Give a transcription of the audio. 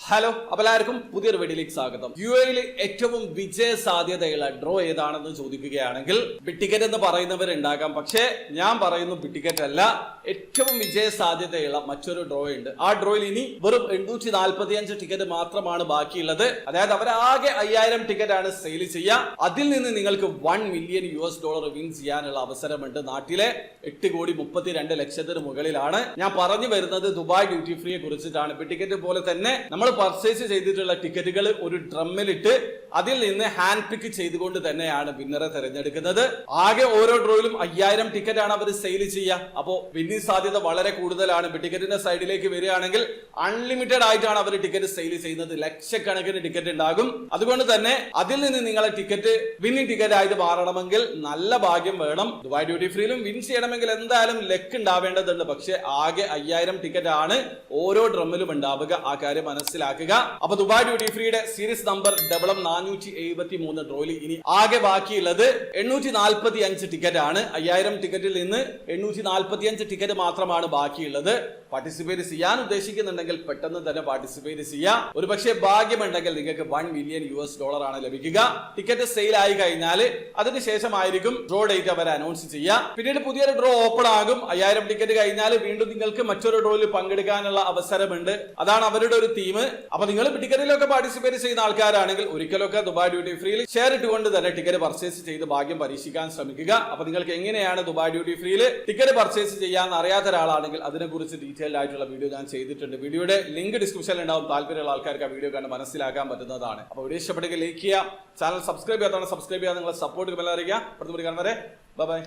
Hello, എല്ലാവർക്കും പുതിയൊരു വീഡിയോയിലേക്ക് സ്വാഗതം. യുഎഇയിൽ ഏറ്റവും വിജയ സാധ്യതയുള്ള ഡ്രോ ഏതാണെന്ന് ചോദിക്കുകയാണെങ്കിൽ ബിഗ് ടിക്കറ്റ് എന്ന് പറയുന്നവരുണ്ടാകാം. പക്ഷേ ഞാൻ പറയുന്നു ബിഗ് ടിക്കറ്റ് അല്ല, ഏറ്റവും വിജയ സാധ്യതയുള്ള മറ്റൊരു ഡ്രോ ഉണ്ട്. ആ ഡ്രോയിൽ ഇനി വെറും 845 ടിക്കറ്റ് മാത്രമാണ് ബാക്കിയുള്ളത്. അതായത് അവരാകെ 5000 ടിക്കറ്റ് ആണ് സെയിൽ ചെയ്യുക. അതിൽ നിന്ന് നിങ്ങൾക്ക് $1 മില്യൺ വിൻ ചെയ്യാനുള്ള അവസരമുണ്ട്. നാട്ടിലെ 8,32,00,000 മുകളിലാണ്. ഞാൻ പറഞ്ഞു വരുന്നത് ദുബായ് ഡ്യൂട്ടി ഫ്രീയെ കുറിച്ചിട്ടാണ്. ബിഗ് ടിക്കറ്റ് പോലെ തന്നെ നമ്മൾ പർച്ചേസ് ചെയ്തിട്ടുള്ള ടിക്കറ്റുകൾ ഒരു ഡ്രമ്മിലിട്ട് അതിൽ നിന്ന് ഹാൻഡ് പിക്ക് ചെയ്തുകൊണ്ട് തന്നെയാണ് വിന്നറെ തിരഞ്ഞെടുക്കുന്നത്. ആകെ ഓരോ ഡ്രോയിലും 5000 ടിക്കറ്റ് ആണ് അവർ സെയിൽ ചെയ്യുക. അപ്പോൾ വിന്നിംഗ് സാധ്യത വളരെ കൂടുതലാണ്. ബിഗ് ടിക്കറ്റിന്റെ സൈഡിലേക്ക് വരികയാണെങ്കിൽ അൺലിമിറ്റഡ് ആയിട്ടാണ് അവർ ടിക്കറ്റ് സെയിൽ ചെയ്യുന്നത്. ലക്ഷക്കണക്കിന് ടിക്കറ്റ് ഉണ്ടാകും. അതുകൊണ്ട് തന്നെ അതിൽ നിന്ന് നിങ്ങളെ ടിക്കറ്റ് വിന്നിംഗ് ടിക്കറ്റ് ആയിട്ട് മാറണമെങ്കിൽ നല്ല ഭാഗ്യം വേണം. ദുബായ് ഡ്യൂട്ടി ഫ്രീയിലും വിൻ ചെയ്യണമെങ്കിൽ എന്തായാലും ലക്ക് ഉണ്ടാവേണ്ടതുണ്ട്. പക്ഷെ ആകെ 5000 ടിക്കറ്റ് ആണ് ഓരോ ഡ്രമ്മിലും ഉണ്ടാവുക. ആ കാര്യം മനസ്സിലാക്കുക. അപ്പൊ ദുബായ് ഡ്യൂട്ടി ഫ്രീയുടെ സീരീസ് നമ്പർ 473 ഡ്രോയിൽ ഇനി ആകെ ബാക്കിയുള്ളത് 845 ടിക്കറ്റ് ആണ്. 5000 ടിക്കറ്റിൽ നിന്ന് 845 ടിക്കറ്റ് മാത്രമാണ് ബാക്കിയുള്ളത്. പാർട്ടിസിപ്പേറ്റ് ചെയ്യാൻ ഉദ്ദേശിക്കുന്നുണ്ടെങ്കിൽ പെട്ടെന്ന് തന്നെ പാർട്ടിസിപ്പേറ്റ് ചെയ്യാം. ഒരു പക്ഷേ ഭാഗ്യമുണ്ടെങ്കിൽ നിങ്ങൾക്ക് $1 മില്യൺ ആണ് ലഭിക്കുക. ടിക്കറ്റ് സെയിൽ ആയി കഴിഞ്ഞാൽ അതിനുശേഷമായിരിക്കും ഡ്രോ ഡേറ്റ് അവർ അനൗൺസ് ചെയ്യുക. പിന്നീട് പുതിയൊരു ഡ്രോ ഓപ്പൺ ആകും. 5000 ടിക്കറ്റ് കഴിഞ്ഞാൽ വീണ്ടും നിങ്ങൾക്ക് മറ്റൊരു ഡ്രോയിൽ പങ്കെടുക്കാനുള്ള അവസരമുണ്ട്. അതാണ് അവരുടെ ഒരു തീം. അപ്പൊ നിങ്ങൾ ടിക്കറ്റിലൊക്കെ പാർട്ടിസിപ്പേറ്റ് ചെയ്യുന്ന ആൾക്കാരാണെങ്കിൽ ഒരിക്കലൊക്കെ ദുബായ് ഡ്യൂട്ടി ഫ്രീയിൽ ഷെയർ ഇട്ടുകൊണ്ട് തന്നെ ടിക്കറ്റ് പർച്ചേസ് ചെയ്ത് ഭാഗ്യം പരീക്ഷിക്കാൻ ശ്രമിക്കുക. അപ്പൊ നിങ്ങൾക്ക് എങ്ങനെയാണ് ദുബായ് ഡ്യൂട്ടി ഫ്രീയിൽ ടിക്കറ്റ് പർച്ചേസ് ചെയ്യാൻ അറിയാത്ത ഒരാളാണെങ്കിൽ അതിനെക്കുറിച്ച് ഡീറ്റെയിൽഡ് ആയിട്ടുള്ള വീഡിയോ ഞാൻ ചെയ്തിട്ടുണ്ട്. വീഡിയോയുടെ ലിങ്ക് ഡിസ്ക്രിപ്ഷനിൽ ഉണ്ടാവും. താല്പര്യമുള്ള ആൾക്കാർക്ക് ആ വീഡിയോ കണ്ട് മനസ്സിലാക്കാൻ പറ്റുന്നതാണ്. അപ്പോൾ വീഡിയോ ഇഷ്ടപ്പെട്ടെങ്കിൽ ലൈക്ക് ചെയ്യുക, ചാനൽ സബ്സ്ക്രൈബ് ചെയ്യാത്തതാണ് സബ്സ്ക്രൈബ് ചെയ്യാൻ നിങ്ങളെ സപ്പോർട്ട് അറിയിക്കുക. അടുത്ത വീഡിയോ കാണുന്നവരെ ബൈ.